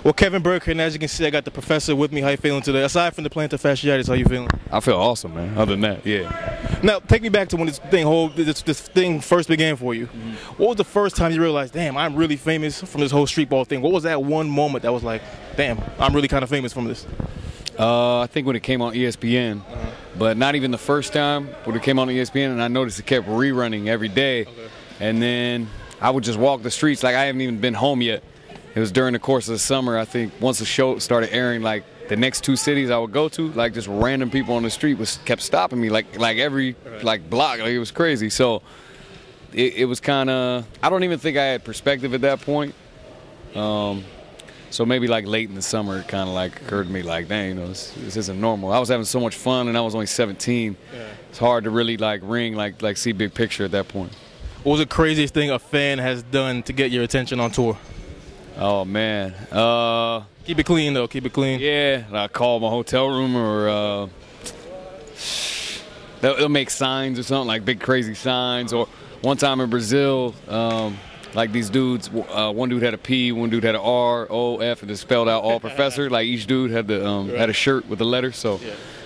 Well, Kevin Burke, and as you can see, I got the professor with me. How you feeling today? Aside from the plantar fasciitis, how you feeling? I feel awesome, man. Other than that, yeah. Now, take me back to when this thing first began for you. What was the first time you realized, damn, I'm really famous from this whole street ball thing? What was that one moment that was like, damn, I'm really kind of famous from this? I think when it came on ESPN, but not even the first time when it came on ESPN, and I noticed it kept rerunning every day. Okay. And then I would just walk the streets like I haven't even been home yet. It was during the course of the summer. I think once the show started airing, like the next 2 cities I would go to, like just random people on the street kept stopping me, like every block. Like, it was crazy. So it was kind of, I don't even think I had perspective at that point. So maybe like late in the summer, it kind of like occurred to me like, dang, you know, this isn't normal. I was having so much fun, and I was only 17. Yeah. It's hard to really like see big picture at that point. What was the craziest thing a fan has done to get your attention on tour? Oh man, keep it clean though. Keep it clean. Yeah, I call my hotel room, or they'll make signs or something, like big crazy signs. Or one time in Brazil, like these dudes, one dude had a P, one dude had an R, O, F, and it spelled out all professor. Like each dude had had a shirt with the letter, so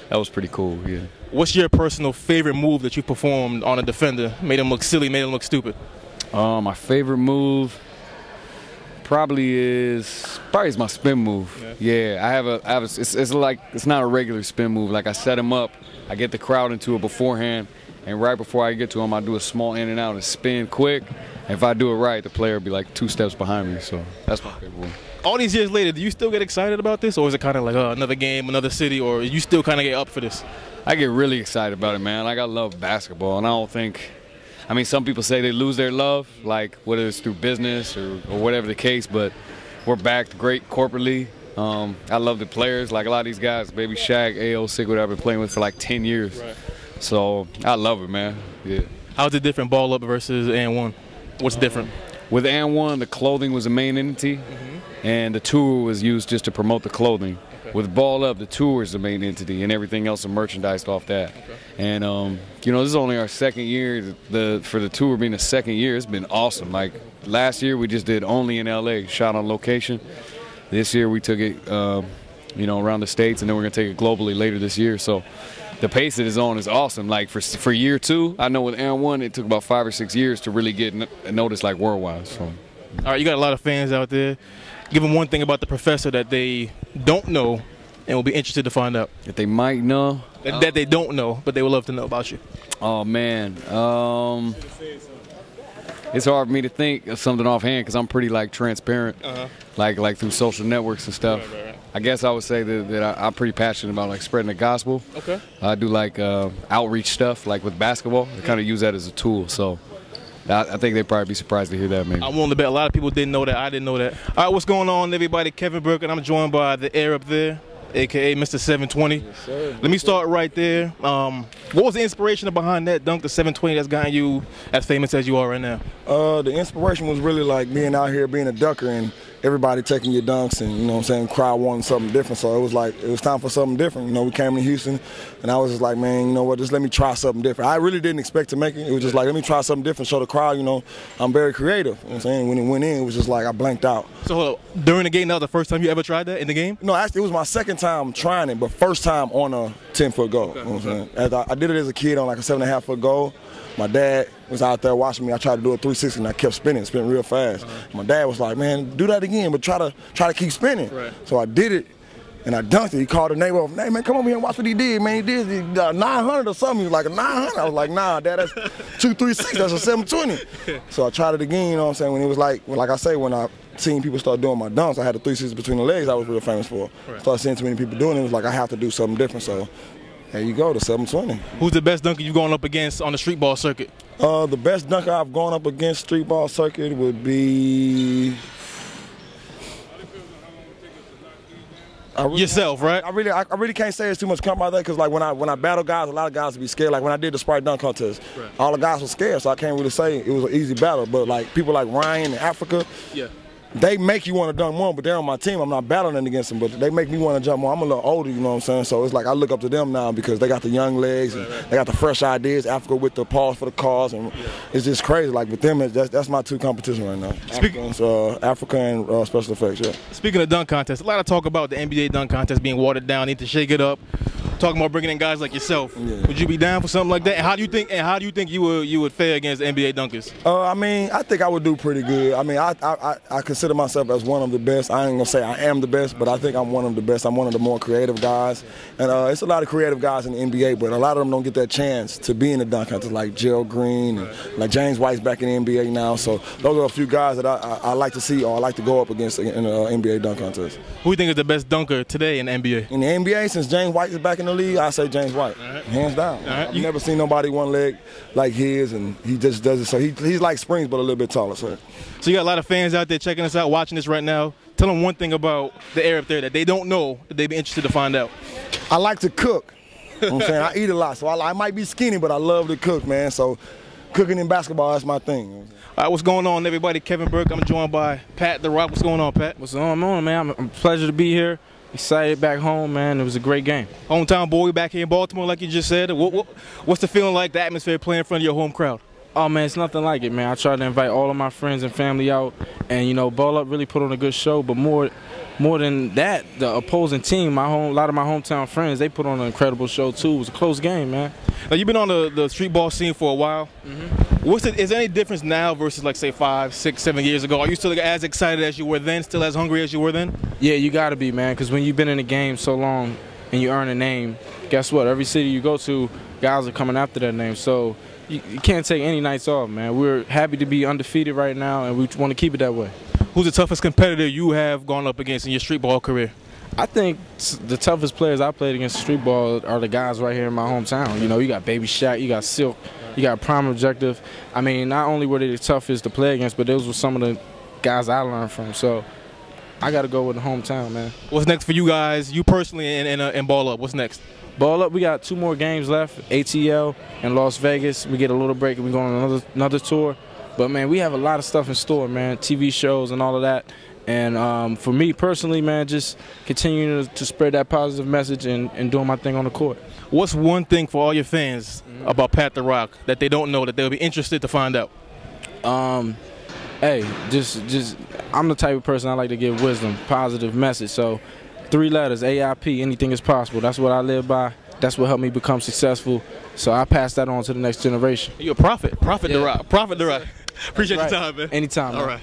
that was pretty cool. Yeah. What's your personal favorite move that you performed on a defender? Made him look silly, made him look stupid. My favorite move probably is my spin move. Yeah, I have a it's not a regular spin move. Like I set him up, I get the crowd into it beforehand, and right before I get to him, I do a small in and out and spin quick. If I do it right, the player will be like 2 steps behind me. So that's my favorite one. All these years later, do you still get excited about this, or is it kind of like another game, another city, or you still kind of get up for this? I get really excited about it, man. Like I love basketball, and I don't think. I mean, some people say they lose their love, like whether it's through business or whatever the case, but we're backed great corporately. I love the players. Like a lot of these guys, Baby Shaq, A.O. Sigwood, I've been playing with for like 10 years. Right. So I love it, man. Yeah. How's it different, ball up versus and one? What's different? With and one, the clothing was the main entity, and the tour was used just to promote the clothing. Okay. With ball up, the tour is the main entity, and everything else is merchandised off that. Okay. And you know, this is only our second year. For the tour being the second year, it's been awesome. Like last year, we just did only in LA, shot on location. This year, we took it, you know, around the states, and then we're gonna take it globally later this year. So the pace it is on is awesome. Like for year 2, I know with Aaron 1, it took about 5 or 6 years to really get noticed like worldwide. So. All right, you got a lot of fans out there. Give them one thing about the professor that they don't know and will be interested to find out. That they might know. That they don't know, but they would love to know about you. Oh, man. It's hard for me to think of something offhand because I'm pretty, like, transparent, like through social networks and stuff. Right. I guess I would say that I'm pretty passionate about, like, spreading the gospel. Okay. I do, like, outreach stuff, like with basketball. I kind of use that as a tool, so I think they'd probably be surprised to hear that, maybe. I'm willing to bet a lot of people didn't know that. I didn't know that. All right, what's going on, everybody? Kevin Burke, and I'm joined by the air up there, a.k.a. Mr. 720. Yes, sir. Let me start right there. What was the inspiration behind that dunk, the 720, that's gotten you as famous as you are right now? The inspiration was really like being out here, being a dunker, and everybody taking your dunks, and, you know what I'm saying, crowd wanting something different. So it was like, it was time for something different. You know, we came to Houston, and I was just like, man, you know what, just let me try something different. I really didn't expect to make it. It was just like, let me try something different, show the crowd, you know, I'm very creative. You know what I'm saying? When it went in, it was just like I blanked out. So hold up, during the game, that was the first time you ever tried that in the game? No, actually, it was my second time trying it, but first time on a 10-foot goal. Okay. You know what I'm saying? I did it as a kid on like a 7.5-foot goal. My dad was out there watching me. I tried to do a 360 and I kept spinning real fast. My dad was like, man, do that again, but try to keep spinning. Right. So I did it, and I dunked it. He called the neighbor, hey, man, come over here and watch what he did, man. He did 900 or something. He was like, a 900? I was like, nah, Dad, that's 236, that's a 720. So I tried it again, you know what I'm saying? When it was like I say, when I seen people start doing my dunks, I had the 360 between the legs I was real famous for. Right. Started seeing too many people doing it. It was like, I have to do something different, so there you go, the 720. Who's the best dunker you've gone up against on the street ball circuit? The best dunker I've gone up against street ball circuit would be yourself, right? I really can't say it's too much come about that because like when I battle guys, a lot of guys would be scared. Like when I did the Sprite dunk contest, all the guys were scared, so I can't really say it was an easy battle. But like people like Ryan in Africa, they make you want to dunk more, but they're on my team. I'm not battling against them, but they make me want to jump more. I'm a little older, you know what I'm saying? So it's like I look up to them now because they got the young legs and they got the fresh ideas. Africa with the pause for the cause, and it's just crazy. Like with them, that's my two competition right now. Africa and special effects. Yeah. Speaking of dunk contests, a lot of talk about the NBA dunk contest being watered down. Need to shake it up. Talking about bringing in guys like yourself. Yeah. Would you be down for something like that? And how do you think you would fare against NBA dunkers? I mean, I think I would do pretty good. I mean, I consider myself as one of the best. I ain't gonna say I am the best, but I think I'm one of the best. I'm one of the more creative guys, and it's a lot of creative guys in the NBA, but a lot of them don't get that chance to be in the dunk contest, like Gerald Green and like James White's back in the NBA now. So those are a few guys that I like to see or I like to go up against in the NBA dunk contest. Who do you think is the best dunker today in the NBA? In the NBA, since James White is back in the league, I say James White, hands down. I've never seen nobody one leg like his, and he just does it. So he's like Springs, but a little bit taller. So you got a lot of fans out there checking us out, watching this right now. Tell them one thing about the air up there that they don't know that they'd be interested to find out. I like to cook. You know what I'm saying? I eat a lot, so I might be skinny, but I love to cook, man. So cooking in basketball, that's my thing. All right, what's going on, everybody? Kevin Burke. I'm joined by Pat the Rock. What's going on, Pat? What's going on, man? I'm pleasure to be here. Excited back home, man. It was a great game. Hometown boy, back here in Baltimore, like you just said. What's the feeling like, the atmosphere playing in front of your home crowd? Oh, man, it's nothing like it, man. I try to invite all of my friends and family out, and, you know, Ballerup really put on a good show, but more than that, the opposing team, a lot of my hometown friends, they put on an incredible show, too. It was a close game, man. Now, you've been on the street ball scene for a while. Is there any difference now versus, like, say, 5, 6, 7 years ago? Are you still as excited as you were then, still as hungry as you were then? Yeah, you got to be, man, because when you've been in the game so long and you earn a name, guess what? Every city you go to, guys are coming after that name. So you can't take any nights off, man. We're happy to be undefeated right now, and we want to keep it that way. Who's the toughest competitor you have gone up against in your street ball career? I think the toughest players I played against street ball are the guys right here in my hometown. You know, you got Baby Shaq, you got Silk, you got Prime Objective. I mean, not only were they the toughest to play against, but those were some of the guys I learned from. So I got to go with the hometown, man. What's next for you guys, you personally, in Ballerup? What's next? Ballerup, we got 2 more games left, ATL and Las Vegas. We get a little break and we go on another tour. But, man, we have a lot of stuff in store, man, TV shows and all of that. And for me personally, man, just continuing to spread that positive message and doing my thing on the court. What's one thing for all your fans about Pat the Rock that they don't know that they'll be interested to find out? Hey, just I'm the type of person I like to give wisdom, positive message. So 3 letters, AIP, anything is possible. That's what I live by. That's what helped me become successful. So I pass that on to the next generation. You're a prophet. Prophet the Rock. Prophet the Rock. Appreciate your time, man. Anytime, man. All right.